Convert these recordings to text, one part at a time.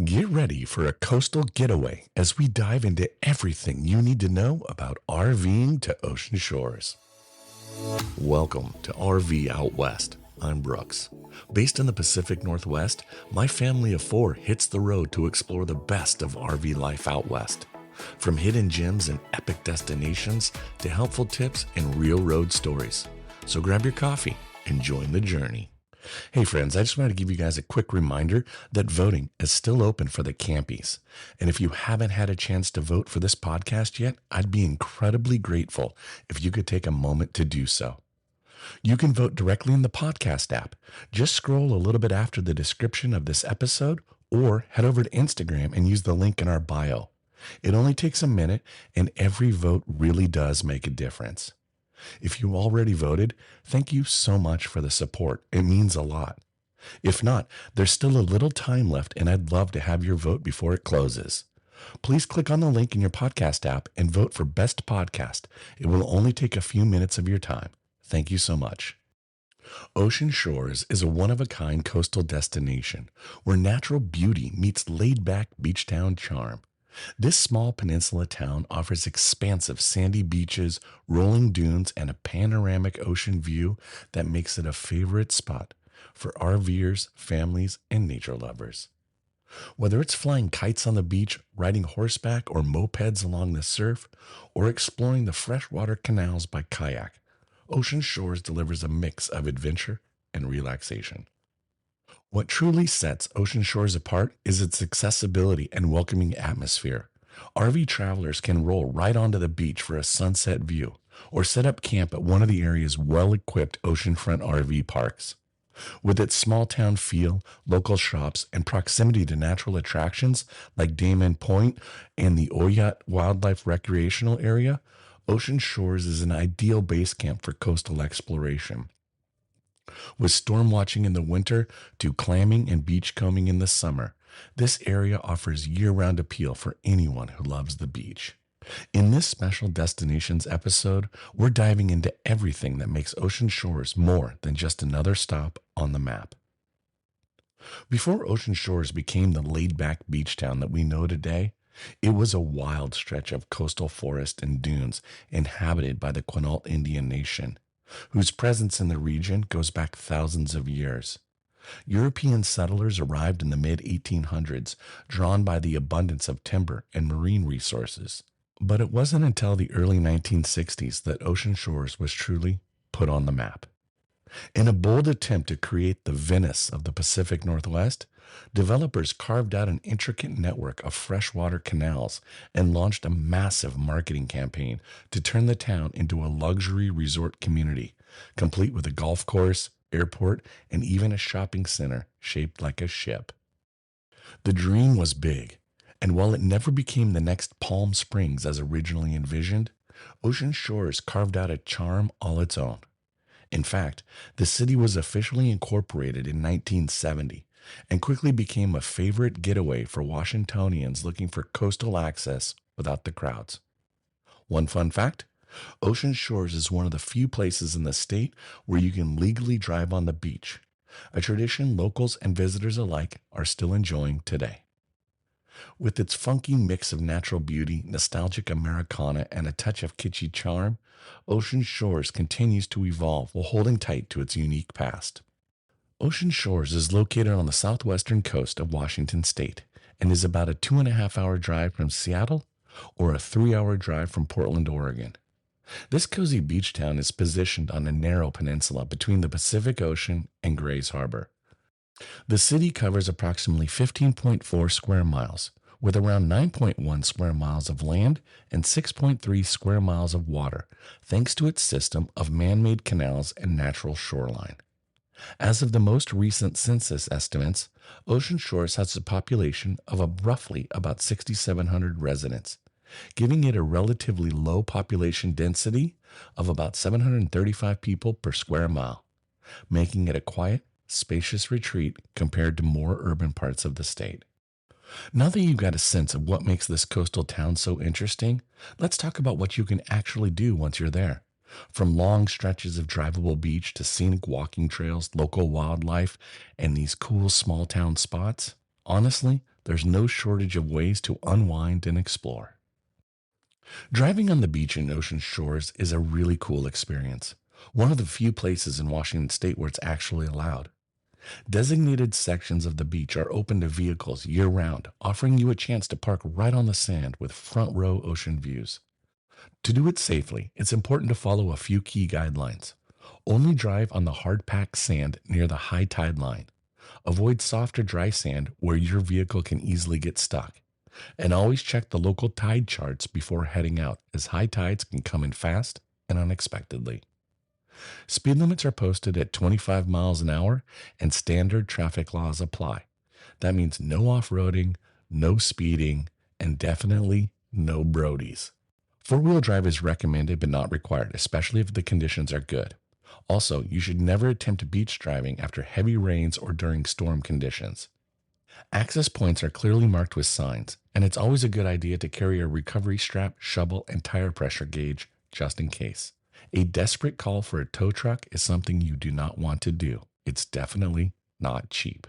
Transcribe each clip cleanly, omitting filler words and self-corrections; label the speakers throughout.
Speaker 1: Get ready for a coastal getaway as we dive into everything you need to know about RVing to Ocean Shores. Welcome to RV Out West. I'm Brooks. Based in the Pacific Northwest, my family of four hits the road to explore the best of RV life out west. From hidden gems and epic destinations to helpful tips and real road stories. So grab your coffee and join the journey. Hey friends, I just wanted to give you guys a quick reminder that voting is still open for the campies. And if you haven't had a chance to vote for this podcast yet, I'd be incredibly grateful if you could take a moment to do so. You can vote directly in the podcast app. Just scroll a little bit after the description of this episode or head over to Instagram and use the link in our bio. It only takes a minute and every vote really does make a difference. If you already voted, thank you so much for the support. It means a lot. If not, there's still a little time left and I'd love to have your vote before it closes. Please click on the link in your podcast app and vote for Best Podcast. It will only take a few minutes of your time. Thank you so much. Ocean Shores is a one-of-a-kind coastal destination where natural beauty meets laid-back beach town charm. This small peninsula town offers expansive sandy beaches, rolling dunes, and a panoramic ocean view that makes it a favorite spot for RVers, families, and nature lovers. Whether it's flying kites on the beach, riding horseback or mopeds along the surf, or exploring the freshwater canals by kayak, Ocean Shores delivers a mix of adventure and relaxation. What truly sets Ocean Shores apart is its accessibility and welcoming atmosphere. RV travelers can roll right onto the beach for a sunset view or set up camp at one of the area's well-equipped oceanfront RV parks. With its small-town feel, local shops, and proximity to natural attractions like Damon Point and the Oyat Wildlife Recreational Area, Ocean Shores is an ideal base camp for coastal exploration. With storm watching in the winter to clamming and beachcombing in the summer, this area offers year-round appeal for anyone who loves the beach. In this special destinations episode, we're diving into everything that makes Ocean Shores more than just another stop on the map. Before Ocean Shores became the laid-back beach town that we know today, it was a wild stretch of coastal forest and dunes inhabited by the Quinault Indian Nation, whose presence in the region goes back thousands of years. European settlers arrived in the mid-1800s, drawn by the abundance of timber and marine resources. But it wasn't until the early 1960s that Ocean Shores was truly put on the map. In a bold attempt to create the Venice of the Pacific Northwest, developers carved out an intricate network of freshwater canals and launched a massive marketing campaign to turn the town into a luxury resort community, complete with a golf course, airport, and even a shopping center shaped like a ship. The dream was big, and while it never became the next Palm Springs as originally envisioned, Ocean Shores carved out a charm all its own. In fact, the city was officially incorporated in 1970 and quickly became a favorite getaway for Washingtonians looking for coastal access without the crowds. One fun fact, Ocean Shores is one of the few places in the state where you can legally drive on the beach, a tradition locals and visitors alike are still enjoying today. With its funky mix of natural beauty, nostalgic Americana, and a touch of kitschy charm, Ocean Shores continues to evolve while holding tight to its unique past. Ocean Shores is located on the southwestern coast of Washington State and is about a 2.5-hour drive from Seattle or a 3-hour drive from Portland, Oregon. This cozy beach town is positioned on a narrow peninsula between the Pacific Ocean and Grays Harbor. The city covers approximately 15.4 square miles, with around 9.1 square miles of land and 6.3 square miles of water, thanks to its system of man-made canals and natural shoreline. As of the most recent census estimates, Ocean Shores has a population of roughly about 6,700 residents, giving it a relatively low population density of about 735 people per square mile, making it a quiet, spacious retreat compared to more urban parts of the state. Now that you've got a sense of what makes this coastal town so interesting, let's talk about what you can actually do once you're there. From long stretches of drivable beach to scenic walking trails, local wildlife, and these cool small town spots, honestly, there's no shortage of ways to unwind and explore. Driving on the beach in Ocean Shores is a really cool experience. One of the few places in Washington state where it's actually allowed. Designated sections of the beach are open to vehicles year round, offering you a chance to park right on the sand with front row ocean views. To do it safely, it's important to follow a few key guidelines. Only drive on the hard packed sand near the high tide line. Avoid soft or dry sand where your vehicle can easily get stuck. And always check the local tide charts before heading out, as high tides can come in fast and unexpectedly. Speed limits are posted at 25 miles an hour, and standard traffic laws apply. That means no off-roading, no speeding, and definitely no brodies. Four-wheel drive is recommended but not required, especially if the conditions are good. Also, you should never attempt beach driving after heavy rains or during storm conditions. Access points are clearly marked with signs, and it's always a good idea to carry a recovery strap, shovel, and tire pressure gauge just in case. A desperate call for a tow truck is something you do not want to do. It's definitely not cheap.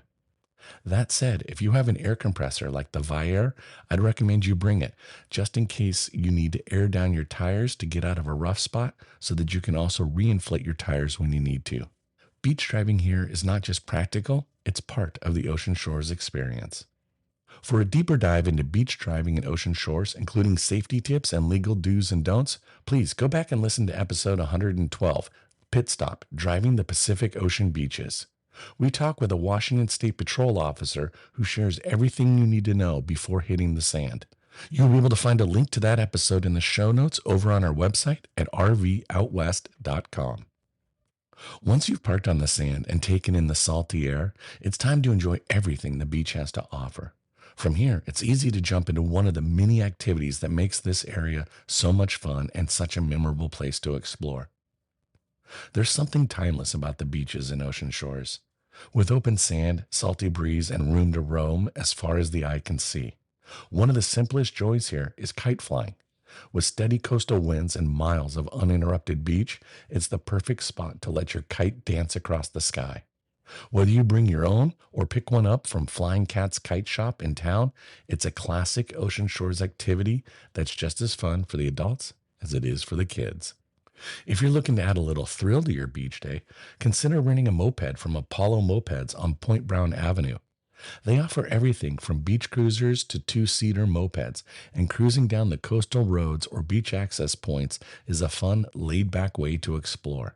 Speaker 1: That said, if you have an air compressor like the Viair, I'd recommend you bring it, just in case you need to air down your tires to get out of a rough spot so that you can also reinflate your tires when you need to. Beach driving here is not just practical, it's part of the Ocean Shores experience. For a deeper dive into beach driving in Ocean Shores, including safety tips and legal do's and don'ts, please go back and listen to episode 112, Pit Stop, Driving the Pacific Ocean Beaches. We talk with a Washington State Patrol officer who shares everything you need to know before hitting the sand. You'll be able to find a link to that episode in the show notes over on our website at rvoutwest.com. Once you've parked on the sand and taken in the salty air, it's time to enjoy everything the beach has to offer. From here, it's easy to jump into one of the many activities that makes this area so much fun and such a memorable place to explore. There's something timeless about the beaches in Ocean Shores, with open sand, salty breeze, and room to roam as far as the eye can see. One of the simplest joys here is kite flying. With steady coastal winds and miles of uninterrupted beach, it's the perfect spot to let your kite dance across the sky. Whether you bring your own or pick one up from Flying Cat's Kite Shop in town, it's a classic Ocean Shores activity that's just as fun for the adults as it is for the kids. If you're looking to add a little thrill to your beach day, consider renting a moped from Apollo Mopeds on Point Brown Avenue. They offer everything from beach cruisers to two-seater mopeds, and cruising down the coastal roads or beach access points is a fun, laid-back way to explore.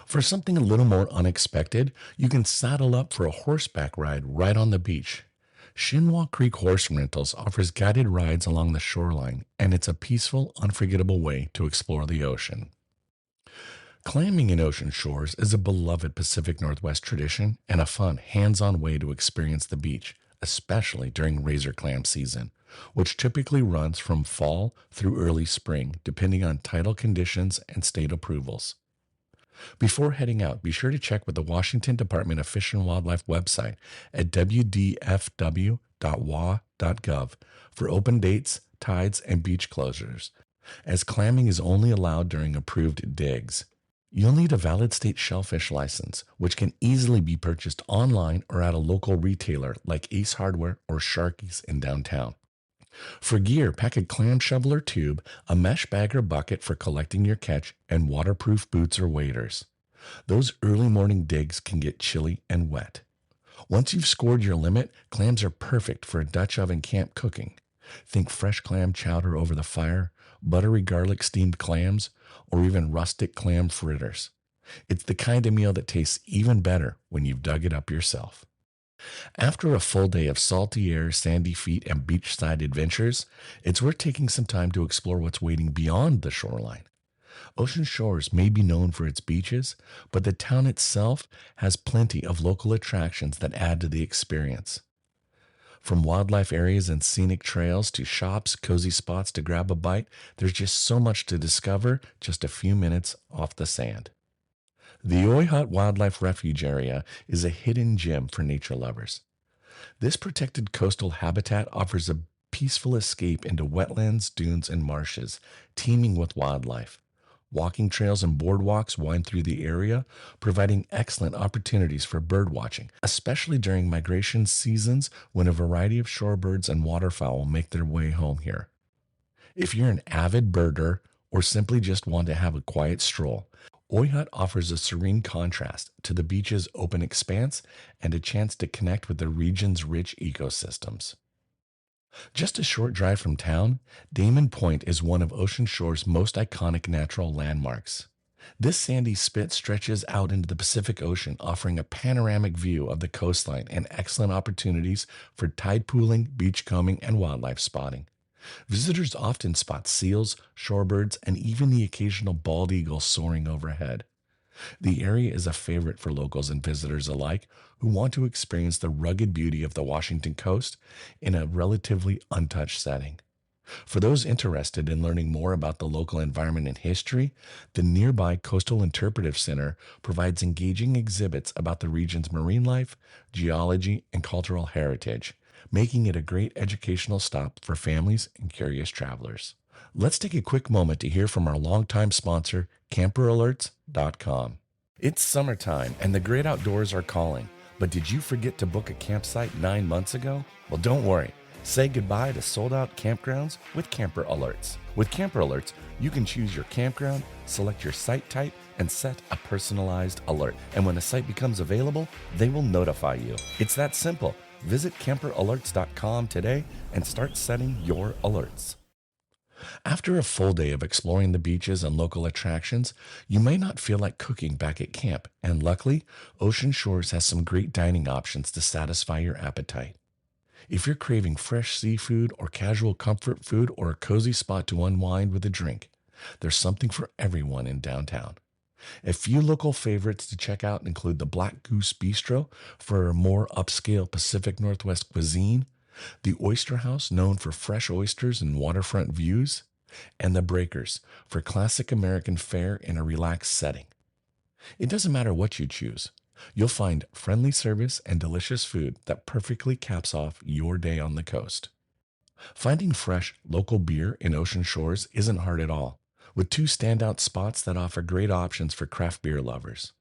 Speaker 1: For something a little more unexpected, you can saddle up for a horseback ride right on the beach. Shinwalk Creek Horse Rentals offers guided rides along the shoreline, and it's a peaceful, unforgettable way to explore the ocean. Clamming in Ocean Shores is a beloved Pacific Northwest tradition and a fun, hands-on way to experience the beach, especially during razor clam season, which typically runs from fall through early spring, depending on tidal conditions and state approvals. Before heading out, be sure to check with the Washington Department of Fish and Wildlife website at wdfw.wa.gov for open dates, tides, and beach closures, as clamming is only allowed during approved digs. You'll need a valid state shellfish license, which can easily be purchased online or at a local retailer like Ace Hardware or Sharky's in downtown. For gear, pack a clam shovel or tube, a mesh bag or bucket for collecting your catch, and waterproof boots or waders. Those early morning digs can get chilly and wet. Once you've scored your limit, clams are perfect for a Dutch oven camp cooking. Think fresh clam chowder over the fire, buttery garlic steamed clams, or even rustic clam fritters. It's the kind of meal that tastes even better when you've dug it up yourself. After a full day of salty air, sandy feet, and beachside adventures, it's worth taking some time to explore what's waiting beyond the shoreline. Ocean Shores may be known for its beaches, but the town itself has plenty of local attractions that add to the experience. From wildlife areas and scenic trails to shops, cozy spots to grab a bite, there's just so much to discover just a few minutes off the sand. The Oyhut Wildlife Refuge Area is a hidden gem for nature lovers. This protected coastal habitat offers a peaceful escape into wetlands, dunes, and marshes, teeming with wildlife. Walking trails and boardwalks wind through the area, providing excellent opportunities for bird watching, especially during migration seasons when a variety of shorebirds and waterfowl make their way home here. If you're an avid birder or simply just want to have a quiet stroll, Oyhut offers a serene contrast to the beach's open expanse and a chance to connect with the region's rich ecosystems. Just a short drive from town, Damon Point is one of Ocean Shore's most iconic natural landmarks. This sandy spit stretches out into the Pacific Ocean, offering a panoramic view of the coastline and excellent opportunities for tide pooling, beachcombing, and wildlife spotting. Visitors often spot seals, shorebirds, and even the occasional bald eagle soaring overhead. The area is a favorite for locals and visitors alike who want to experience the rugged beauty of the Washington coast in a relatively untouched setting. For those interested in learning more about the local environment and history, the nearby Coastal Interpretive Center provides engaging exhibits about the region's marine life, geology, and cultural heritage, making it a great educational stop for families and curious travelers. Let's take a quick moment to hear from our longtime sponsor, CamperAlerts.com. It's summertime and the great outdoors are calling, but did you forget to book a campsite 9 months ago? Well, don't worry. Say goodbye to sold-out campgrounds with Camper Alerts. With Camper Alerts, you can choose your campground, select your site type, and set a personalized alert. And when a site becomes available, they will notify you. It's that simple. Visit CamperAlerts.com today and start setting your alerts. After a full day of exploring the beaches and local attractions, you may not feel like cooking back at camp, and luckily, Ocean Shores has some great dining options to satisfy your appetite. If you're craving fresh seafood or casual comfort food or a cozy spot to unwind with a drink, there's something for everyone in downtown. A few local favorites to check out include the Black Goose Bistro for a more upscale Pacific Northwest cuisine, the Oyster House, known for fresh oysters and waterfront views, and the Breakers for classic American fare in a relaxed setting. It doesn't matter what you choose. You'll find friendly service and delicious food that perfectly caps off your day on the coast. Finding fresh, local beer in Ocean Shores isn't hard at all, with two standout spots that offer great options for craft beer lovers.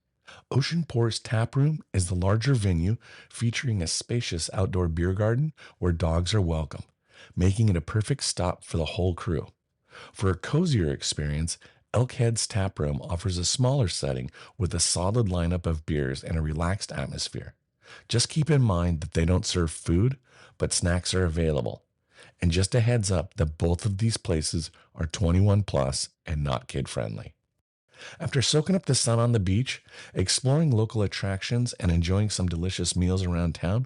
Speaker 1: Ocean Pours Tap Room is the larger venue featuring a spacious outdoor beer garden where dogs are welcome, making it a perfect stop for the whole crew. For a cozier experience, Elkhead's Tap Room offers a smaller setting with a solid lineup of beers and a relaxed atmosphere. Just keep in mind that they don't serve food, but snacks are available. And just a heads up that both of these places are 21 plus and not kid friendly. After soaking up the sun on the beach, exploring local attractions, and enjoying some delicious meals around town,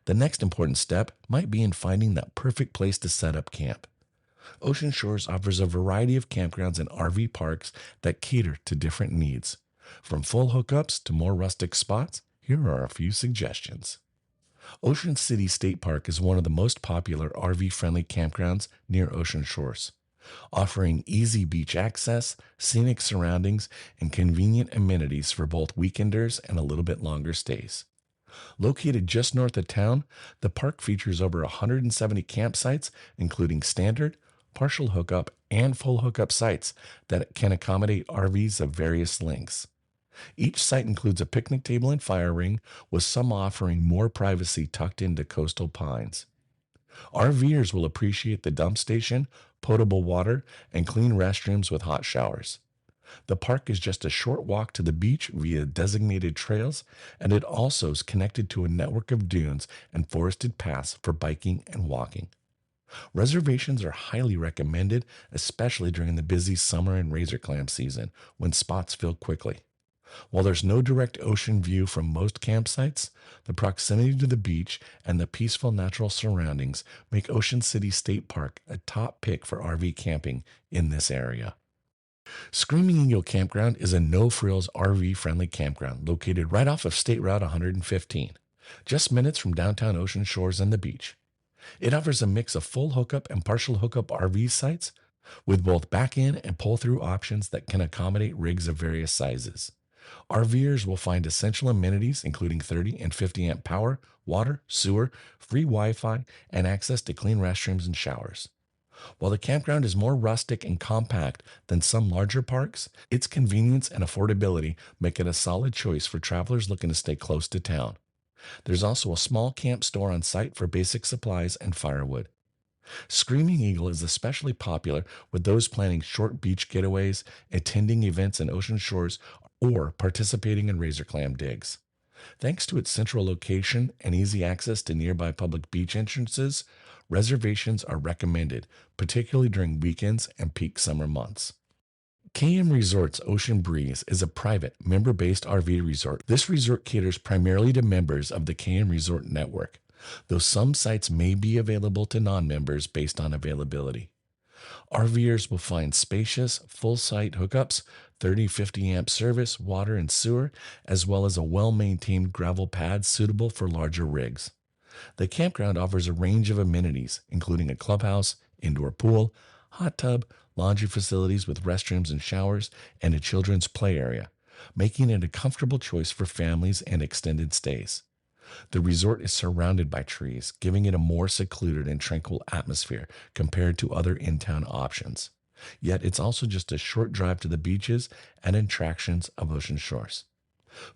Speaker 1: the next important step might be in finding that perfect place to set up camp. Ocean Shores offers a variety of campgrounds and RV parks that cater to different needs. From full hookups to more rustic spots, here are a few suggestions. Ocean City State Park is one of the most popular RV-friendly campgrounds near Ocean Shores, offering easy beach access, scenic surroundings, and convenient amenities for both weekenders and a little bit longer stays. Located just north of town, the park features over 170 campsites, including standard, partial hookup, and full hookup sites that can accommodate RVs of various lengths. Each site includes a picnic table and fire ring, with some offering more privacy tucked into coastal pines. RVers will appreciate the dump station, potable water, and clean restrooms with hot showers. The park is just a short walk to the beach via designated trails, and it also is connected to a network of dunes and forested paths for biking and walking. Reservations are highly recommended, especially during the busy summer and razor clam season when spots fill quickly. While there's no direct ocean view from most campsites, the proximity to the beach and the peaceful natural surroundings make Ocean City State Park a top pick for RV camping in this area. Screaming Eagle Campground is a no-frills RV-friendly campground located right off of State Route 115, just minutes from downtown Ocean Shores and the beach. It offers a mix of full hookup and partial hookup RV sites with both back-in and pull-through options that can accommodate rigs of various sizes. RVers will find essential amenities including 30 and 50 amp power, water, sewer, free Wi-Fi, and access to clean restrooms and showers. While the campground is more rustic and compact than some larger parks, its convenience and affordability make it a solid choice for travelers looking to stay close to town. There's also a small camp store on site for basic supplies and firewood. Screaming Eagle is especially popular with those planning short beach getaways, attending events in Ocean Shores, or participating in razor clam digs. Thanks to its central location and easy access to nearby public beach entrances, reservations are recommended, particularly during weekends and peak summer months. KM Resorts Ocean Breeze is a private, member-based RV resort. This resort caters primarily to members of the KM Resort Network, though some sites may be available to non-members based on availability. RVers will find spacious, full-site hookups, 30-50 amp service, water and sewer, as well as a well-maintained gravel pad suitable for larger rigs. The campground offers a range of amenities, including a clubhouse, indoor pool, hot tub, laundry facilities with restrooms and showers, and a children's play area, making it a comfortable choice for families and extended stays. The resort is surrounded by trees, giving it a more secluded and tranquil atmosphere compared to other in-town options. Yet it's also just a short drive to the beaches and attractions of Ocean Shores.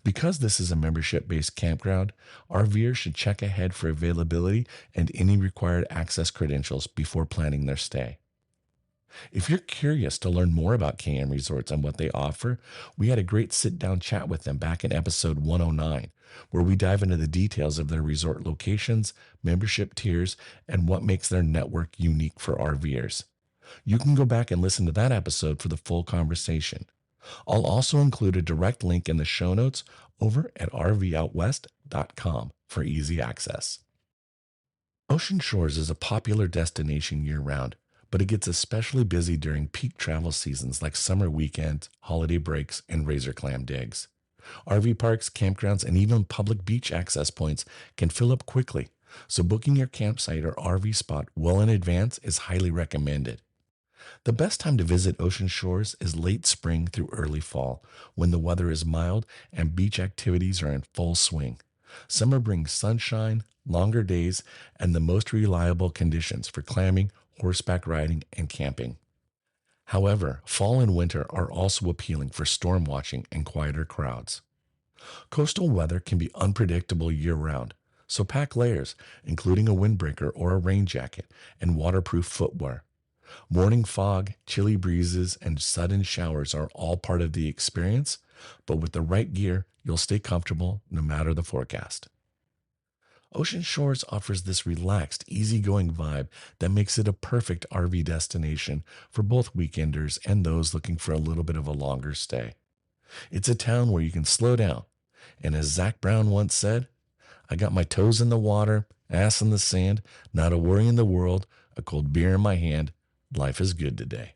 Speaker 1: Because this is a membership-based campground, RVers should check ahead for availability and any required access credentials before planning their stay. If you're curious to learn more about KM Resorts and what they offer, we had a great sit-down chat with them back in episode 109, where we dive into the details of their resort locations, membership tiers, and what makes their network unique for RVers. You can go back and listen to that episode for the full conversation. I'll also include a direct link in the show notes over at rvoutwest.com for easy access. Ocean Shores is a popular destination year-round, but it gets especially busy during peak travel seasons like summer weekends, holiday breaks, and razor clam digs. RV parks, campgrounds, and even public beach access points can fill up quickly, so booking your campsite or RV spot well in advance is highly recommended. The best time to visit Ocean Shores is late spring through early fall, when the weather is mild and beach activities are in full swing. Summer brings sunshine, longer days, and the most reliable conditions for clamming, horseback riding, and camping. However, fall and winter are also appealing for storm watching and quieter crowds. Coastal weather can be unpredictable year-round, so pack layers, including a windbreaker or a rain jacket, and waterproof footwear. Morning fog, chilly breezes, and sudden showers are all part of the experience, but with the right gear, you'll stay comfortable no matter the forecast. Ocean Shores offers this relaxed, easygoing vibe that makes it a perfect RV destination for both weekenders and those looking for a little bit of a longer stay. It's a town where you can slow down, and as Zach Brown once said, "I got my toes in the water, ass in the sand, not a worry in the world, a cold beer in my hand, life is good today."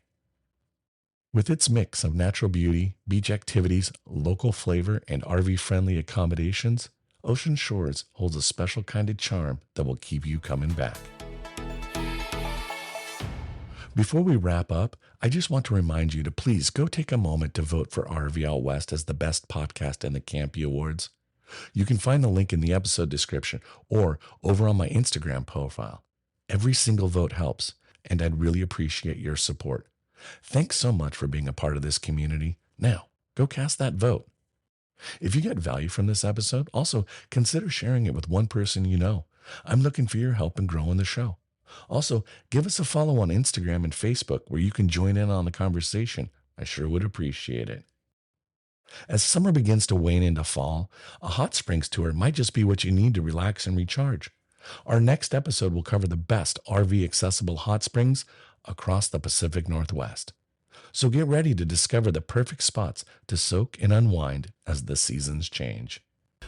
Speaker 1: With its mix of natural beauty, beach activities, local flavor, and RV-friendly accommodations, Ocean Shores holds a special kind of charm that will keep you coming back. Before we wrap up, I just want to remind you to please go take a moment to vote for RV Out West as the best podcast in the Campy Awards. You can find the link in the episode description or over on my Instagram profile. Every single vote helps, and I'd really appreciate your support. Thanks so much for being a part of this community. Now, go cast that vote. If you get value from this episode, also consider sharing it with one person you know. I'm looking for your help in growing the show. Also, give us a follow on Instagram and Facebook where you can join in on the conversation. I sure would appreciate it. As summer begins to wane into fall, a hot springs tour might just be what you need to relax and recharge. Our next episode will cover the best RV accessible hot springs across the Pacific Northwest. So get ready to discover the perfect spots to soak and unwind as the seasons change.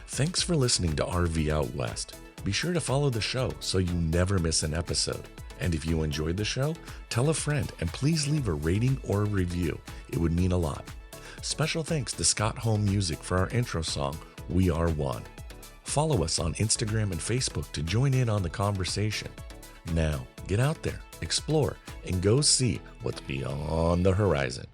Speaker 1: Thanks for listening to RV Out West. Be sure to follow the show so you never miss an episode. And if you enjoyed the show, tell a friend and please leave a rating or a review. It would mean a lot. Special thanks to Scott Home Music for our intro song, We Are One. Follow us on Instagram and Facebook to join in on the conversation. Now, get out there, explore, and go see what's beyond the horizon.